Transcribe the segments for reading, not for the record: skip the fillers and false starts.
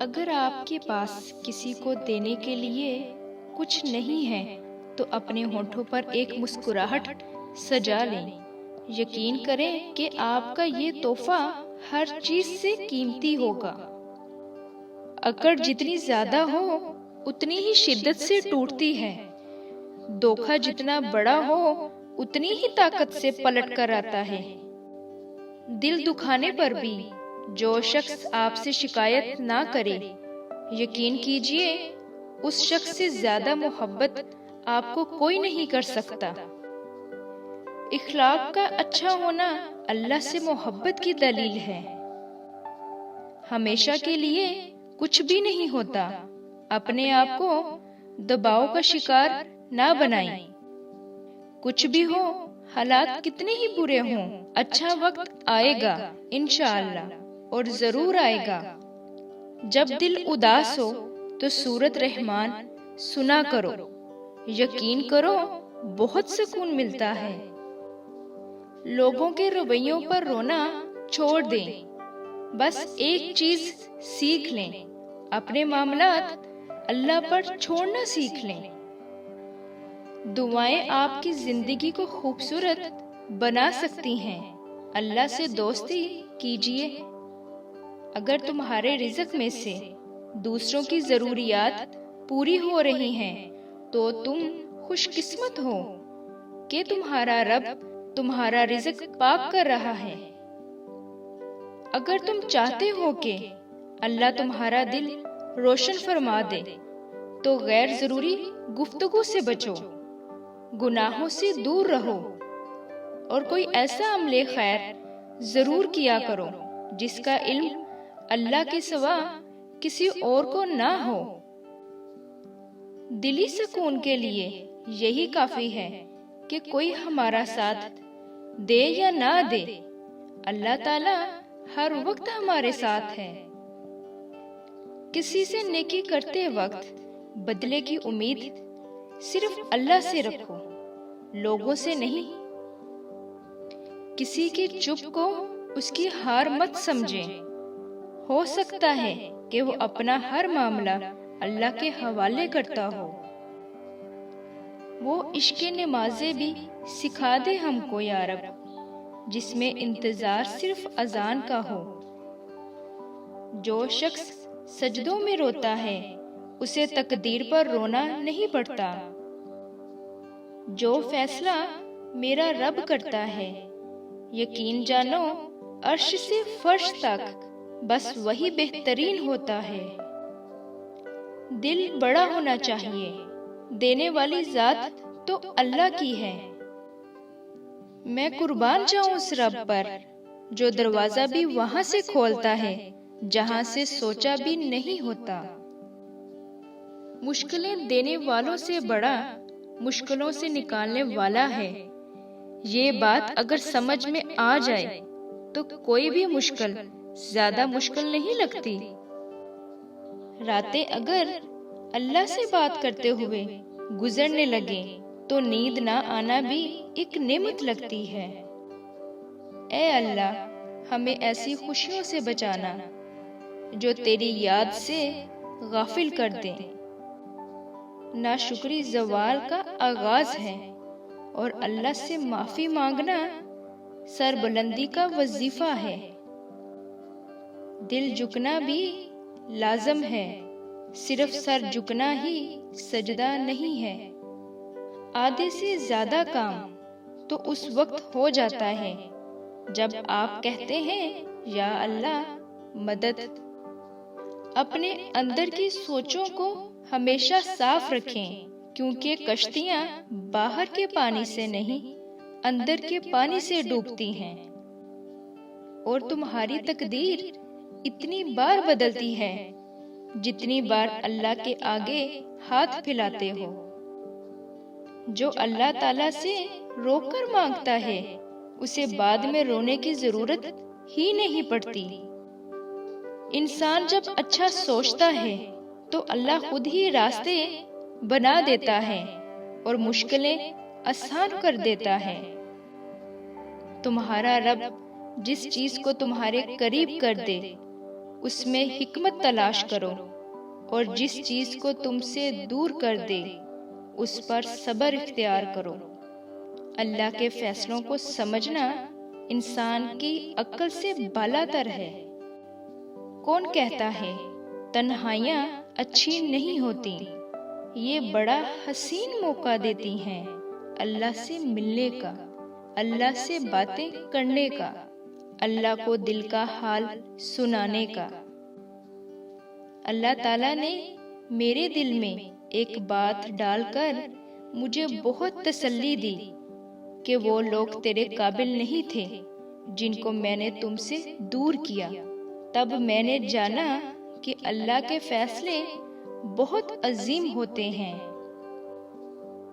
اگر آپ کے پاس کسی کو دینے کے لیے کچھ نہیں ہے تو اپنے ہونٹوں پر ایک مسکراہٹ سجا لیں۔ یقین کریں کہ آپ کا یہ تحفہ ہر چیز سے قیمتی ہوگا۔ اکڑ جتنی زیادہ ہو اتنی ہی شدت سے ٹوٹتی ہے۔ دھوکہ جتنا بڑا ہو اتنی ہی طاقت سے پلٹ کر آتا ہے۔ دل دکھانے پر بھی جو شخص آپ سے شکایت نہ کرے، یقین کیجئے اس شخص سے زیادہ محبت آپ کو کوئی نہیں کر سکتا۔ اخلاق کا اچھا ہونا اللہ سے محبت کی دلیل ہے۔ ہمیشہ کے لیے کچھ بھی نہیں ہوتا۔ اپنے آپ کو دباؤ کا شکار نہ بنائیں۔ کچھ بھی ہو، حالات کتنے ہی برے ہوں، اچھا وقت آئے گا انشاءاللہ، اور ضرور آئے گا۔ جب دل اداس ہو تو سورت رحمان سنا کرو، یقین کرو بہت سکون ملتا ہے۔ لوگوں کے رویوں پر رونا چھوڑ دیں، بس ایک چیز سیکھ لیں، اپنے معاملات اللہ پر چھوڑنا سیکھ لیں۔ دعائیں آپ کی زندگی کو خوبصورت بنا سکتی ہیں۔ اللہ سے دوستی کیجئے۔ اگر تمہارے رزق میں سے دوسروں کی ضروریات پوری ہو رہی ہیں تو تم خوش قسمت ہو کہ تمہارا رب تمہارا رزق پاک کر رہا ہے۔ اگر تم چاہتے ہو کہ اللہ تمہارا دل روشن فرما دے تو غیر ضروری گفتگو سے بچو، گناہوں سے دور رہو، اور کوئی ایسا عمل خیر ضرور کیا کرو جس کا علم اللہ کے سوا کسی اور کو نہ ہو۔ دلی سکون کے لیے یہی کافی ہے کہ کوئی ہمارا ساتھ دے یا نہ دے، اللہ تعالی ہر وقت ہمارے ساتھ ہے۔ کسی سے نیکی کرتے وقت بدلے کی امید صرف اللہ سے رکھو، لوگوں سے نہیں۔ کسی کی چپ کو اس کی ہار مت سمجھیں۔ ہو سکتا ہے کہ وہ اپنا ہر معاملہ اللہ کے حوالے کرتا ہو۔ وہ عشق نمازیں بھی سکھا دے ہم کو یا رب، جس میں انتظار صرف اذان کا ہو۔ جو شخص سجدوں میں روتا ہے اسے تقدیر پر رونا نہیں پڑتا۔ جو فیصلہ میرا رب کرتا ہے، یقین جانو عرش سے فرش تک بس وہی بہترین ہوتا ہے۔ دل بڑا ہونا چاہیے، دینے والی ذات تو اللہ کی ہے۔ میں قربان جاؤں اس رب پر جو دروازہ بھی وہاں سے کھولتا ہے جہاں سے سوچا بھی نہیں ہوتا۔ مشکلیں دینے والوں سے بڑا مشکلوں سے نکالنے والا ہے۔ یہ بات اگر سمجھ میں آ جائے تو کوئی بھی مشکل زیادہ مشکل نہیں لگتی۔ راتیں اگر اللہ سے بات کرتے ہوئے گزرنے لگیں تو نیند نہ آنا بھی ایک نعمت لگتی ہے۔ اے اللہ، ہمیں ایسی خوشیوں سے بچانا جو تیری یاد سے غافل کر دیں۔ ناشکری زوال کا آغاز ہے، اور اللہ سے معافی مانگنا سربلندی کا وظیفہ ہے۔ دل جھکنا بھی لازم ہے، صرف سر جھکنا ہی سجدہ نہیں ہے۔ آدھے سے زیادہ کام تو اس وقت ہو جاتا ہے جب آپ کہتے ہیں یا اللہ مدد۔ اپنے اندر کی سوچوں کو ہمیشہ صاف رکھیں، کیونکہ کشتیاں باہر کے پانی سے نہیں اندر کے پانی سے ڈوبتی ہیں، اور تمہاری تقدیر اتنی بار بدلتی ہے جتنی بار اللہ کے آگے ہاتھ پھیلاتے ہو۔ جو اللہ تعالیٰ سے رو کر مانگتا ہے اسے بعد میں رونے کی ضرورت ہی نہیں پڑتی۔ انسان جب اچھا سوچتا ہے تو اللہ خود ہی راستے بنا دیتا ہے اور مشکلیں آسان کر دیتا ہے۔ تمہارا رب جس چیز کو تمہارے قریب کر دے اس میں حکمت تلاش کرو، اور جس چیز کو تم سے دور کر دے اس پر صبر اختیار کرو۔ اللہ کے فیصلوں کو سمجھنا انسان کی عقل سے بالاتر ہے۔ کون کہتا ہے تنہائیاں اچھی نہیں ہوتی؟ یہ بڑا حسین موقع دیتی ہیں اللہ سے ملنے کا، اللہ سے باتیں کرنے کا، اللہ کو دل کا حال سنانے کا۔ اللہ تعالیٰ نے میرے دل میں ایک بات ڈال کر مجھے بہت تسلی دی کہ وہ لوگ تیرے قابل نہیں تھے جن کو میں نے تم سے دور کیا۔ تب میں نے جانا کہ اللہ کے فیصلے بہت عظیم ہوتے ہیں۔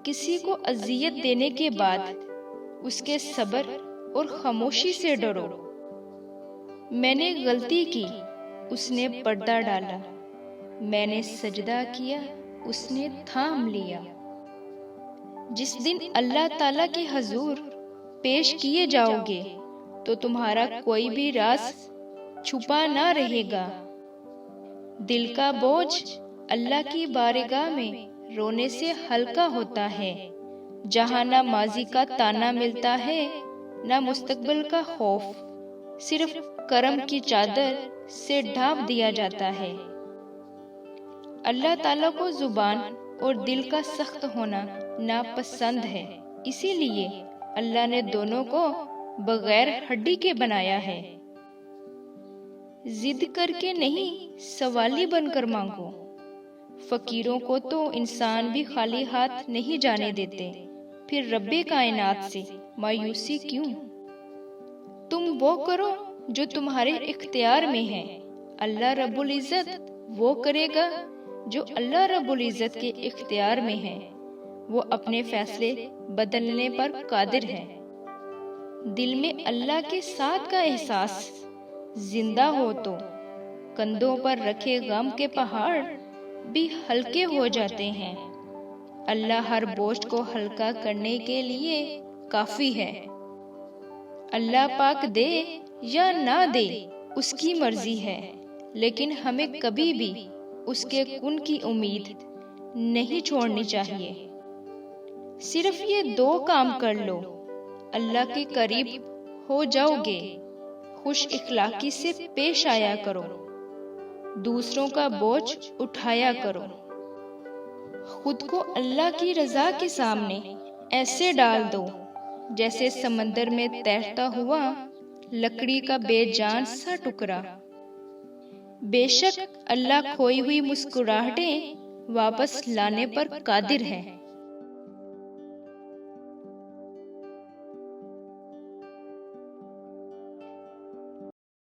کسی کو اذیت دینے کے بعد اس کے صبر اور خاموشی سے ڈرو۔ میں نے غلطی کی، اس نے پردہ ڈالا، میں نے سجدہ کیا، اس نے تھام لیا۔ جس دن اللہ تعالیٰ کے حضور پیش کیے جاؤ گے تو تمہارا کوئی بھی راز چھپا نہ رہے گا۔ دل کا بوجھ اللہ کی بارگاہ میں رونے سے ہلکا ہوتا ہے، جہاں نہ ماضی کا تانا ملتا ہے نہ مستقبل کا خوف، صرف کرم کی چادر سے ڈھانپ دیا جاتا ہے۔ اللہ تعالیٰ کو زبان اور دل کا سخت ہونا ناپسند ہے، اسی لیے اللہ نے دونوں کو بغیر ہڈی کے بنایا ہے۔ ضد کر کے نہیں، سوالی بن کر مانگو۔ فقیروں کو تو انسان بھی خالی ہاتھ نہیں جانے دیتے، پھر رب کائنات سے مایوسی کیوں؟ تم وہ کرو جو تمہارے اختیار میں ہے، اللہ رب العزت وہ کرے گا جو اللہ رب العزت کے اختیار میں ہے، وہ اپنے فیصلے بدلنے پر قادر ہے۔ دل میں اللہ کے ساتھ کا احساس زندہ ہو تو کندھوں پر رکھے غم کے پہاڑ بھی ہلکے ہو جاتے ہیں۔ اللہ ہر بوجھ کو ہلکا کرنے کے لیے کافی ہے۔ اللہ پاک دے یا نہ دے اس کی مرضی ہے، لیکن ہمیں کبھی بھی اس کے کن کی امید نہیں چھوڑنی چاہیے۔ صرف یہ 2 کام کر لو، اللہ کے قریب ہو جاؤ گے۔ خوش اخلاقی سے پیش آیا کرو، دوسروں کا بوجھ اٹھایا کرو۔ خود کو اللہ کی رضا کے سامنے ایسے ڈال دو جیسے سمندر میں تیرتا ہوا لکڑی کا بے جان سا ٹکڑا۔ بے شک اللہ کھوئی ہوئی مسکراہٹیں واپس لانے پر قادر ہے۔